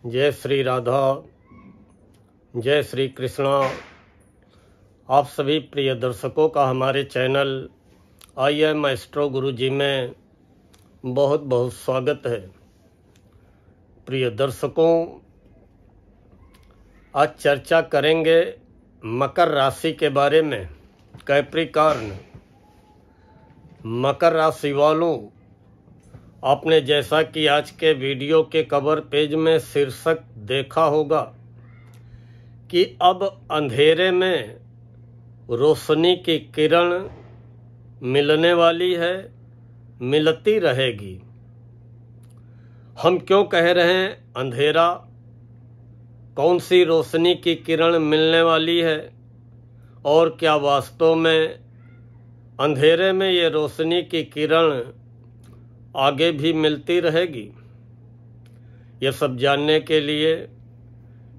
जय श्री राधा, जय श्री कृष्णा। आप सभी प्रिय दर्शकों का हमारे चैनल आई एम एस्ट्रो गुरुजी में बहुत बहुत स्वागत है। प्रिय दर्शकों, आज चर्चा करेंगे मकर राशि के बारे में। कैप्रिकॉर्न मकर राशि वालों, आपने जैसा कि आज के वीडियो के कवर पेज में शीर्षक देखा होगा कि अब अंधेरे में रोशनी की किरण मिलने वाली है, मिलती रहेगी। हम क्यों कह रहे हैं अंधेरा? कौन सी रोशनी की किरण मिलने वाली है और क्या वास्तव में अंधेरे में ये रोशनी की किरण आगे भी मिलती रहेगी? यह सब जानने के लिए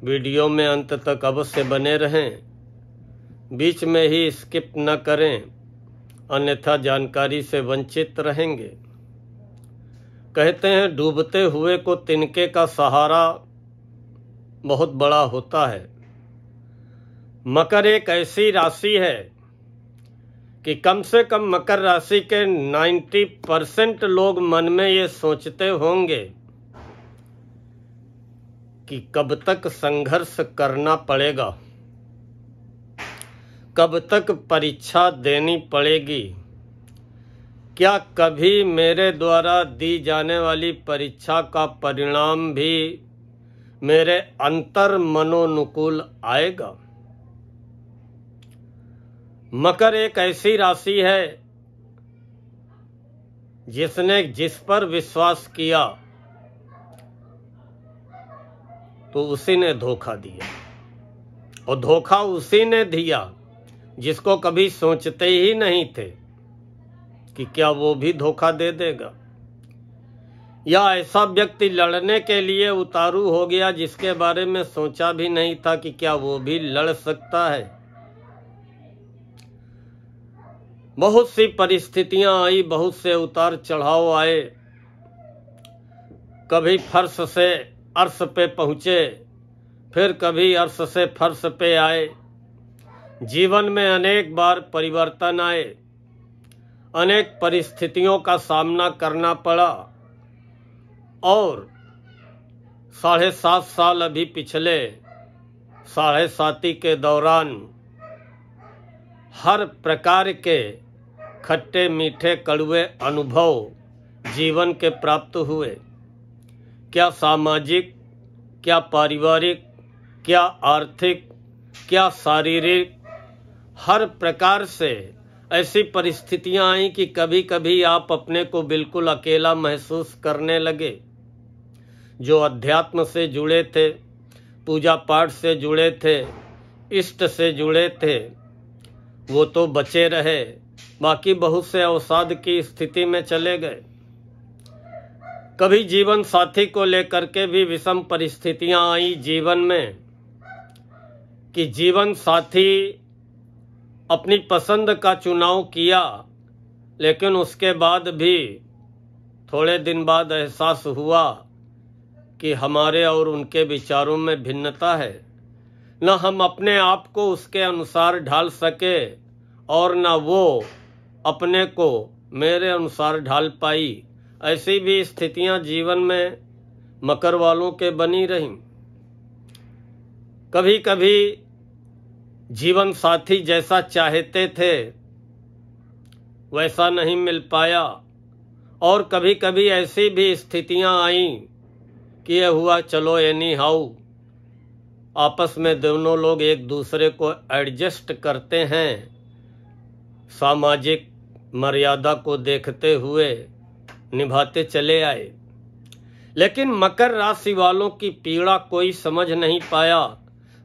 वीडियो में अंत तक अवश्य बने रहें, बीच में ही स्किप न करें, अन्यथा जानकारी से वंचित रहेंगे। कहते हैं डूबते हुए को तिनके का सहारा बहुत बड़ा होता है। मकर एक ऐसी राशि है कि कम से कम मकर राशि के 90% लोग मन में ये सोचते होंगे कि कब तक संघर्ष करना पड़ेगा, कब तक परीक्षा देनी पड़ेगी, क्या कभी मेरे द्वारा दी जाने वाली परीक्षा का परिणाम भी मेरे अंतर मनोनुकूल आएगा। मकर एक ऐसी राशि है जिसने जिस पर विश्वास किया तो उसी ने धोखा दिया, और धोखा उसी ने दिया जिसको कभी सोचते ही नहीं थे कि क्या वो भी धोखा दे देगा। या ऐसा व्यक्ति लड़ने के लिए उतारू हो गया जिसके बारे में सोचा भी नहीं था कि क्या वो भी लड़ सकता है। बहुत सी परिस्थितियां आई, बहुत से उतार चढ़ाव आए। कभी फर्श से अर्श पे पहुंचे, फिर कभी अर्श से फर्श पे आए। जीवन में अनेक बार परिवर्तन आए, अनेक परिस्थितियों का सामना करना पड़ा, और 7.5 साल अभी पिछले 7.5 के दौरान हर प्रकार के खट्टे मीठे कड़वे अनुभव जीवन के प्राप्त हुए। क्या सामाजिक, क्या पारिवारिक, क्या आर्थिक, क्या शारीरिक, हर प्रकार से ऐसी परिस्थितियां आई कि कभी कभी आप अपने को बिल्कुल अकेला महसूस करने लगे। जो अध्यात्म से जुड़े थे, पूजा पाठ से जुड़े थे, इष्ट से जुड़े थे, वो तो बचे रहे, बाकी बहुत से अवसाद की स्थिति में चले गए। कभी जीवन साथी को लेकर के भी विषम परिस्थितियां आई जीवन में कि जीवन साथी अपनी पसंद का चुनाव किया, लेकिन उसके बाद भी थोड़े दिन बाद एहसास हुआ कि हमारे और उनके विचारों में भिन्नता है। न हम अपने आप को उसके अनुसार ढाल सके और न वो अपने को मेरे अनुसार ढाल पाई। ऐसी भी स्थितियां जीवन में मकर वालों के बनी रहीं। कभी कभी जीवन साथी जैसा चाहते थे वैसा नहीं मिल पाया, और कभी कभी ऐसी भी स्थितियां आईं कि यह हुआ चलो एनी हाउ, आपस में दोनों लोग एक दूसरे को एडजस्ट करते हैं, सामाजिक मर्यादा को देखते हुए निभाते चले आए। लेकिन मकर राशि वालों की पीड़ा कोई समझ नहीं पाया,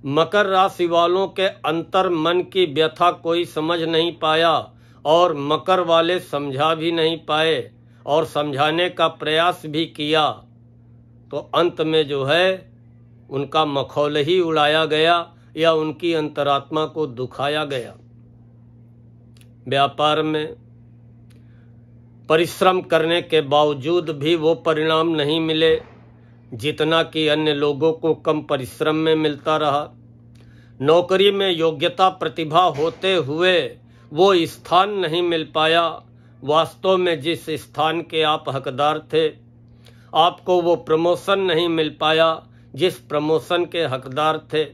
मकर राशि वालों के अंतर मन की व्यथा कोई समझ नहीं पाया, और मकर वाले समझा भी नहीं पाए, और समझाने का प्रयास भी किया तो अंत में जो है उनका मखौल ही उड़ाया गया या उनकी अंतरात्मा को दुखाया गया। व्यापार में परिश्रम करने के बावजूद भी वो परिणाम नहीं मिले, जितना कि अन्य लोगों को कम परिश्रम में मिलता रहा। नौकरी में योग्यता प्रतिभा होते हुए वो स्थान नहीं मिल पाया। वास्तव में जिस स्थान के आप हकदार थे, आपको वो प्रमोशन नहीं मिल पाया जिस प्रमोशन के हकदार थे।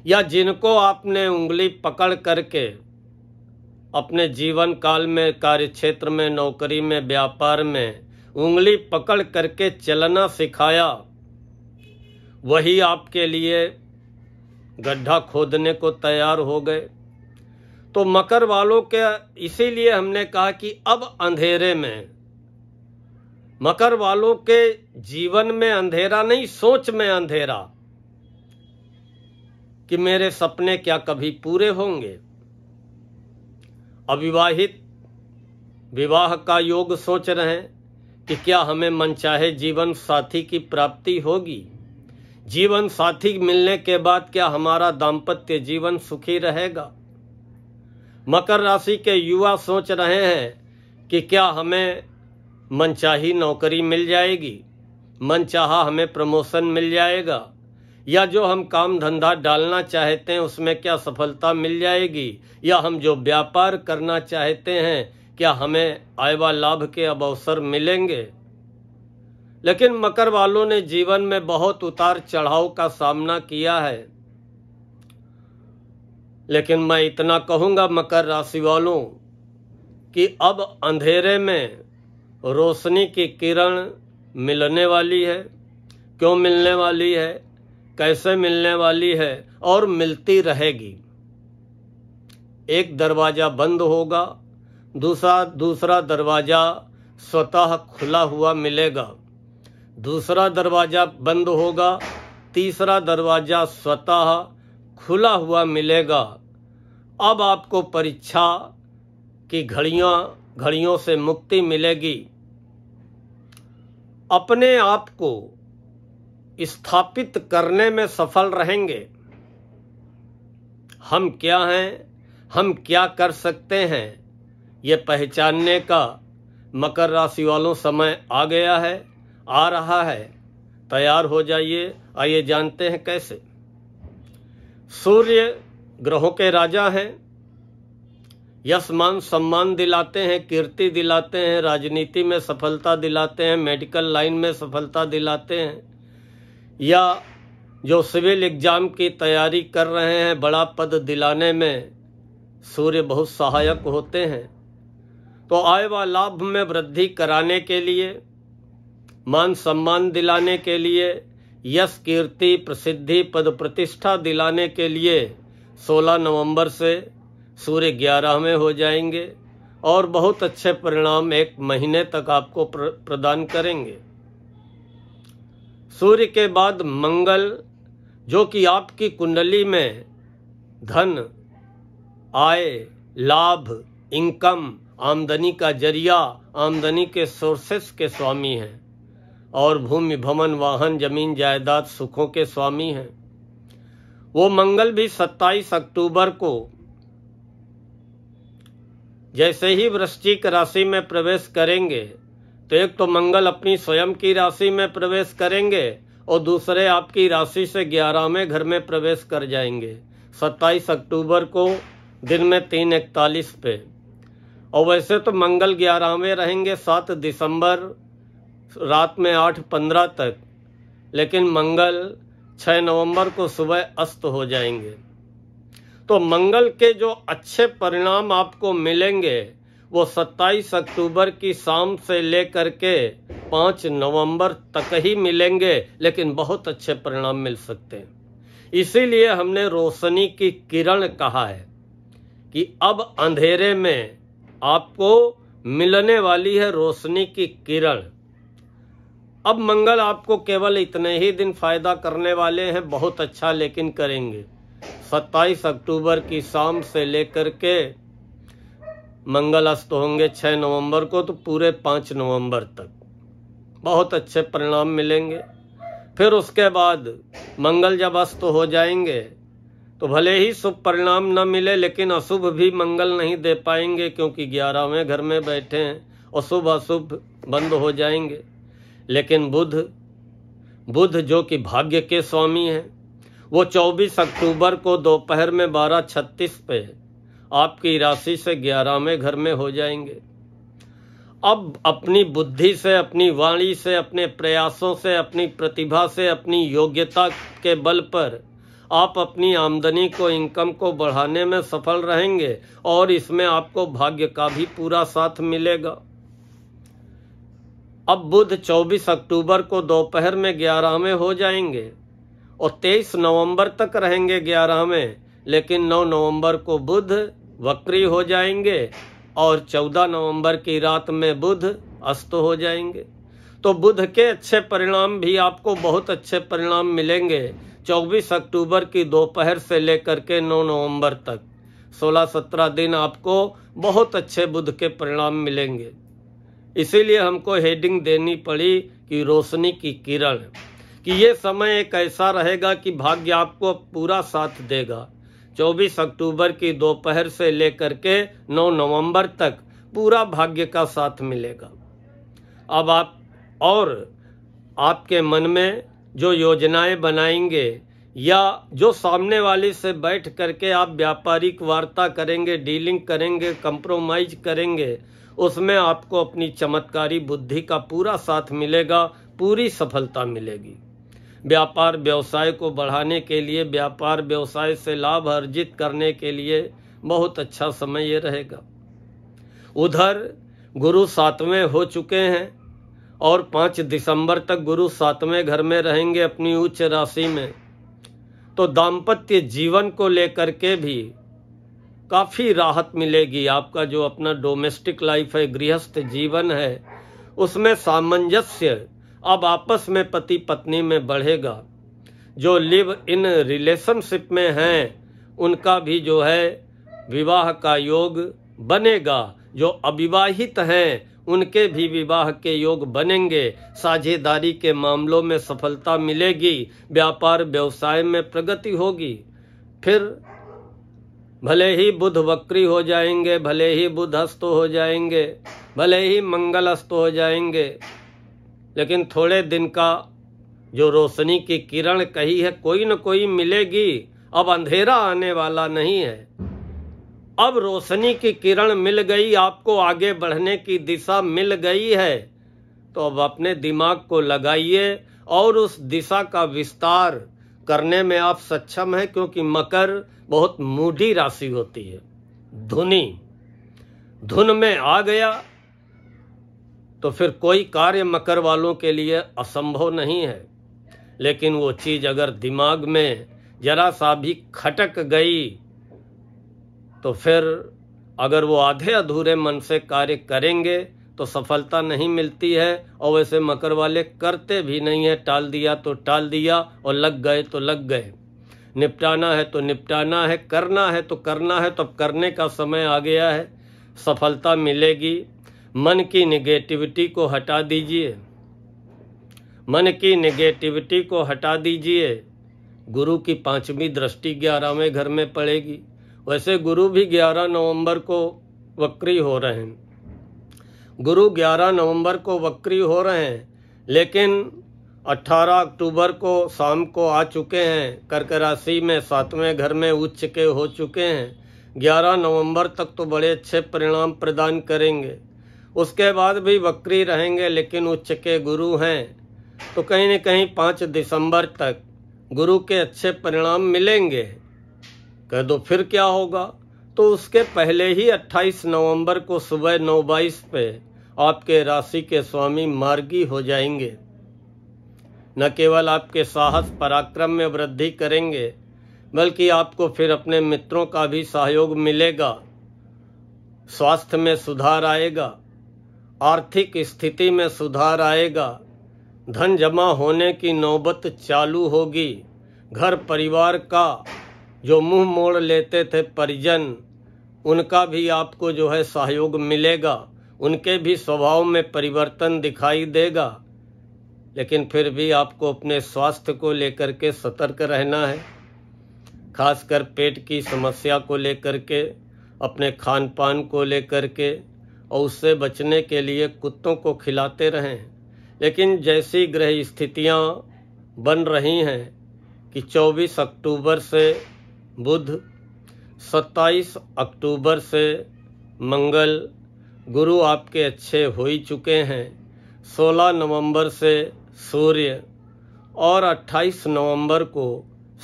या जिनको आपने उंगली पकड़ करके अपने जीवन काल में कार्य क्षेत्र में, नौकरी में, व्यापार में उंगली पकड़ करके चलना सिखाया, वही आपके लिए गड्ढा खोदने को तैयार हो गए। तो मकर वालों के इसीलिए हमने कहा कि अब अंधेरे में, मकर वालों के जीवन में अंधेरा नहीं, सोच में अंधेरा कि मेरे सपने क्या कभी पूरे होंगे। अविवाहित विवाह का योग सोच रहे हैं कि क्या हमें मनचाहे जीवन साथी की प्राप्ति होगी। जीवन साथी मिलने के बाद क्या हमारा दाम्पत्य जीवन सुखी रहेगा। मकर राशि के युवा सोच रहे हैं कि क्या हमें मनचाही नौकरी मिल जाएगी, मनचाहा हमें प्रमोशन मिल जाएगा, या जो हम काम धंधा डालना चाहते हैं उसमें क्या सफलता मिल जाएगी, या हम जो व्यापार करना चाहते हैं क्या हमें आय व लाभ के अब अवसर मिलेंगे। लेकिन मकर वालों ने जीवन में बहुत उतार चढ़ाव का सामना किया है। लेकिन मैं इतना कहूंगा मकर राशि वालों कि अब अंधेरे में रोशनी की किरण मिलने वाली है। क्यों मिलने वाली है, कैसे मिलने वाली है और मिलती रहेगी। एक दरवाजा बंद होगा, दूसरा दरवाजा स्वतः खुला हुआ मिलेगा। दूसरा दरवाजा बंद होगा, तीसरा दरवाजा स्वतः खुला हुआ मिलेगा। अब आपको परीक्षा की घड़ियों से मुक्ति मिलेगी। अपने आप को स्थापित करने में सफल रहेंगे। हम क्या हैं, हम क्या कर सकते हैं, ये पहचानने का मकर राशि वालों समय आ गया है, आ रहा है। तैयार हो जाइए। आइए जानते हैं कैसे। सूर्य ग्रहों के राजा हैं, यश मान सम्मान दिलाते हैं, कीर्ति दिलाते हैं, राजनीति में सफलता दिलाते हैं, मेडिकल लाइन में सफलता दिलाते हैं, या जो सिविल एग्जाम की तैयारी कर रहे हैं बड़ा पद दिलाने में सूर्य बहुत सहायक होते हैं। तो आय व लाभ में वृद्धि कराने के लिए, मान सम्मान दिलाने के लिए, यश कीर्ति प्रसिद्धि पद प्रतिष्ठा दिलाने के लिए 16 नवंबर से सूर्य 11 में हो जाएंगे और बहुत अच्छे परिणाम एक महीने तक आपको प्रदान करेंगे। सूर्य के बाद मंगल, जो कि आपकी कुंडली में धन, आय, लाभ, इनकम, आमदनी का जरिया, आमदनी के सोर्सेस के स्वामी हैं और भूमि भवन वाहन जमीन जायदाद सुखों के स्वामी हैं। वो मंगल भी 27 अक्टूबर को जैसे ही वृश्चिक राशि में प्रवेश करेंगे, तो एक तो मंगल अपनी स्वयं की राशि में प्रवेश करेंगे और दूसरे आपकी राशि से 11वें घर में प्रवेश कर जाएंगे 27 अक्टूबर को दिन में 3:41 पे। और वैसे तो मंगल 11वें रहेंगे 7 दिसंबर रात में 8:15 तक, लेकिन मंगल 6 नवंबर को सुबह अस्त हो जाएंगे। तो मंगल के जो अच्छे परिणाम आपको मिलेंगे वो 27 अक्टूबर की शाम से लेकर के 5 नवंबर तक ही मिलेंगे, लेकिन बहुत अच्छे परिणाम मिल सकते हैं। इसीलिए हमने रोशनी की किरण कहा है कि अब अंधेरे में आपको मिलने वाली है रोशनी की किरण। अब मंगल आपको केवल इतने ही दिन फायदा करने वाले हैं, बहुत अच्छा लेकिन करेंगे। 27 अक्टूबर की शाम से लेकर के मंगल अस्त होंगे 6 नवंबर को, तो पूरे 5 नवंबर तक बहुत अच्छे परिणाम मिलेंगे। फिर उसके बाद मंगल जब अस्त हो जाएंगे तो भले ही शुभ परिणाम न मिले, लेकिन अशुभ भी मंगल नहीं दे पाएंगे, क्योंकि 11वें घर में बैठे हैं और शुभ अशुभ बंद हो जाएंगे। लेकिन बुध बुध जो कि भाग्य के स्वामी हैं, वो 24 अक्टूबर को दोपहर में 12:36 पे आपकी राशि से 11वें घर में हो जाएंगे। अब अपनी बुद्धि से, अपनी वाणी से, अपने प्रयासों से, अपनी प्रतिभा से, अपनी योग्यता के बल पर आप अपनी आमदनी को, इनकम को बढ़ाने में सफल रहेंगे और इसमें आपको भाग्य का भी पूरा साथ मिलेगा। अब बुध 24 अक्टूबर को दोपहर में 11वें हो जाएंगे और 23 नवंबर तक रहेंगे 11वें, लेकिन 9 नवंबर को बुध वक्री हो जाएंगे और 14 नवंबर की रात में बुध अस्त हो जाएंगे। तो बुध के अच्छे परिणाम भी आपको बहुत अच्छे परिणाम मिलेंगे 24 अक्टूबर की दोपहर से लेकर के 9 नवंबर तक। 16-17 दिन आपको बहुत अच्छे बुध के परिणाम मिलेंगे। इसीलिए हमको हेडिंग देनी पड़ी कि रोशनी की किरण, कि ये समय एक ऐसा रहेगा कि भाग्य आपको पूरा साथ देगा। 24 अक्टूबर की दोपहर से लेकर के 9 नवंबर तक पूरा भाग्य का साथ मिलेगा। अब आप और आपके मन में जो योजनाएं बनाएंगे या जो सामने वाले से बैठ करके आप व्यापारिक वार्ता करेंगे, डीलिंग करेंगे, कंप्रोमाइज करेंगे, उसमें आपको अपनी चमत्कारी बुद्धि का पूरा साथ मिलेगा, पूरी सफलता मिलेगी। व्यापार व्यवसाय को बढ़ाने के लिए, व्यापार व्यवसाय से लाभ अर्जित करने के लिए बहुत अच्छा समय ये रहेगा। उधर गुरु 7वें हो चुके हैं और 5 दिसंबर तक गुरु 7वें घर में रहेंगे अपनी उच्च राशि में। तो दाम्पत्य जीवन को लेकर के भी काफी राहत मिलेगी। आपका जो अपना डोमेस्टिक लाइफ है, गृहस्थ जीवन है, उसमें सामंजस्य अब आपस में पति पत्नी में बढ़ेगा। जो लिव इन रिलेशनशिप में हैं उनका भी जो है विवाह का योग बनेगा। जो अविवाहित हैं उनके भी विवाह के योग बनेंगे। साझेदारी के मामलों में सफलता मिलेगी, व्यापार व्यवसाय में प्रगति होगी। फिर भले ही बुध वक्री हो जाएंगे, भले ही बुध अस्त हो जाएंगे, भले ही मंगल अस्त हो जाएंगे, लेकिन थोड़े दिन का जो रोशनी की किरण कही है कोई न कोई मिलेगी। अब अंधेरा आने वाला नहीं है। अब रोशनी की किरण मिल गई, आपको आगे बढ़ने की दिशा मिल गई है। तो अब अपने दिमाग को लगाइए और उस दिशा का विस्तार करने में आप सक्षम हैं, क्योंकि मकर बहुत मूढ़ी राशि होती है। धुन में आ गया तो फिर कोई कार्य मकर वालों के लिए असंभव नहीं है। लेकिन वो चीज अगर दिमाग में जरा सा भी खटक गई तो फिर अगर वो आधे अधूरे मन से कार्य करेंगे तो सफलता नहीं मिलती है। और वैसे मकर वाले करते भी नहीं है, टाल दिया तो टाल दिया और लग गए तो लग गए। निपटाना है तो निपटाना है, करना है तो करना है। तो अब करने का समय आ गया है, सफलता मिलेगी। मन की नेगेटिविटी को हटा दीजिए, मन की नेगेटिविटी को हटा दीजिए। गुरु की 5वीं दृष्टि 11वें घर में पड़ेगी। वैसे गुरु भी 11 नवंबर को वक्री हो रहे हैं। गुरु 11 नवंबर को वक्री हो रहे हैं, लेकिन 18 अक्टूबर को शाम को आ चुके हैं कर्क राशि में, 7वें घर में उच्च के हो चुके हैं। 11 नवंबर तक तो बड़े अच्छे परिणाम प्रदान करेंगे। उसके बाद भी वक्री रहेंगे, लेकिन उच्च के गुरु हैं तो कहीं न कहीं 5 दिसंबर तक गुरु के अच्छे परिणाम मिलेंगे। कह दो फिर क्या होगा, तो उसके पहले ही 28 नवंबर को सुबह 9:22 पे आपके राशि के स्वामी मार्गी हो जाएंगे। न केवल आपके साहस पराक्रम में वृद्धि करेंगे, बल्कि आपको फिर अपने मित्रों का भी सहयोग मिलेगा। स्वास्थ्य में सुधार आएगा, आर्थिक स्थिति में सुधार आएगा, धन जमा होने की नौबत चालू होगी। घर परिवार का जो मुंह मोड़ लेते थे परिजन, उनका भी आपको जो है सहयोग मिलेगा। उनके भी स्वभाव में परिवर्तन दिखाई देगा। लेकिन फिर भी आपको अपने स्वास्थ्य को लेकर के सतर्क रहना है, खासकर पेट की समस्या को लेकर के, अपने खान पान को लेकर के, और उससे बचने के लिए कुत्तों को खिलाते रहें। लेकिन जैसी ग्रह स्थितियां बन रही हैं कि 24 अक्टूबर से बुध, 27 अक्टूबर से मंगल, गुरु आपके अच्छे हो ही चुके हैं, 16 नवंबर से सूर्य और 28 नवंबर को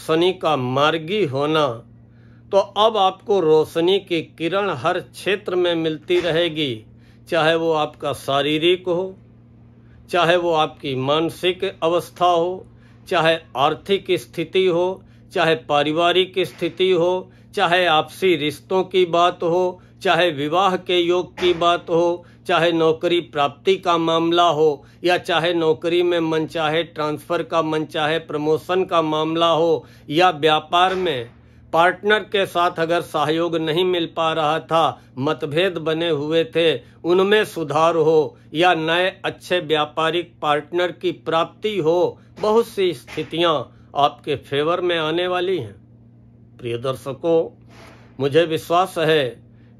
शनि का मार्गी होना, तो अब आपको रोशनी की किरण हर क्षेत्र में मिलती रहेगी, चाहे वो आपका शारीरिक हो, चाहे वो आपकी मानसिक अवस्था हो, चाहे आर्थिक स्थिति हो, चाहे पारिवारिक स्थिति हो, चाहे आपसी रिश्तों की बात हो, चाहे विवाह के योग की बात हो, चाहे नौकरी प्राप्ति का मामला हो, या चाहे नौकरी में मनचाहे ट्रांसफ़र का, मनचाहे प्रमोशन का मामला हो, या व्यापार में पार्टनर के साथ अगर सहयोग नहीं मिल पा रहा था, मतभेद बने हुए थे, उनमें सुधार हो, या नए अच्छे व्यापारिक पार्टनर की प्राप्ति हो, बहुत सी स्थितियां आपके फेवर में आने वाली हैं। प्रिय दर्शकों, मुझे विश्वास है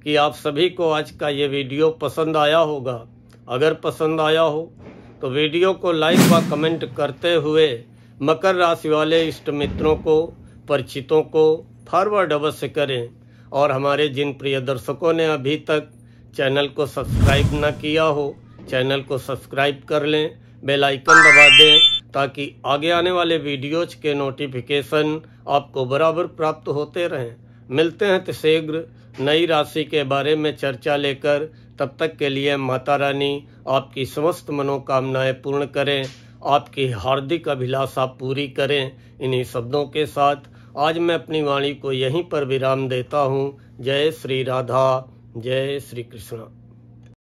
कि आप सभी को आज का ये वीडियो पसंद आया होगा। अगर पसंद आया हो तो वीडियो को लाइक व कमेंट करते हुए मकर राशि वाले इष्ट मित्रों को, परिचितों को फॉरवर्ड अवश्य करें। और हमारे जिन प्रिय दर्शकों ने अभी तक चैनल को सब्सक्राइब न किया हो, चैनल को सब्सक्राइब कर लें, बेल आइकन दबा दें, ताकि आगे आने वाले वीडियोज के नोटिफिकेशन आपको बराबर प्राप्त होते रहें। मिलते हैं तो शीघ्र नई राशि के बारे में चर्चा लेकर। तब तक के लिए माता रानी आपकी समस्त मनोकामनाएं पूर्ण करें, आपकी हार्दिक अभिलाषा पूरी करें। इन्हीं शब्दों के साथ आज मैं अपनी वाणी को यहीं पर विराम देता हूँ। जय श्री राधा, जय श्री कृष्ण।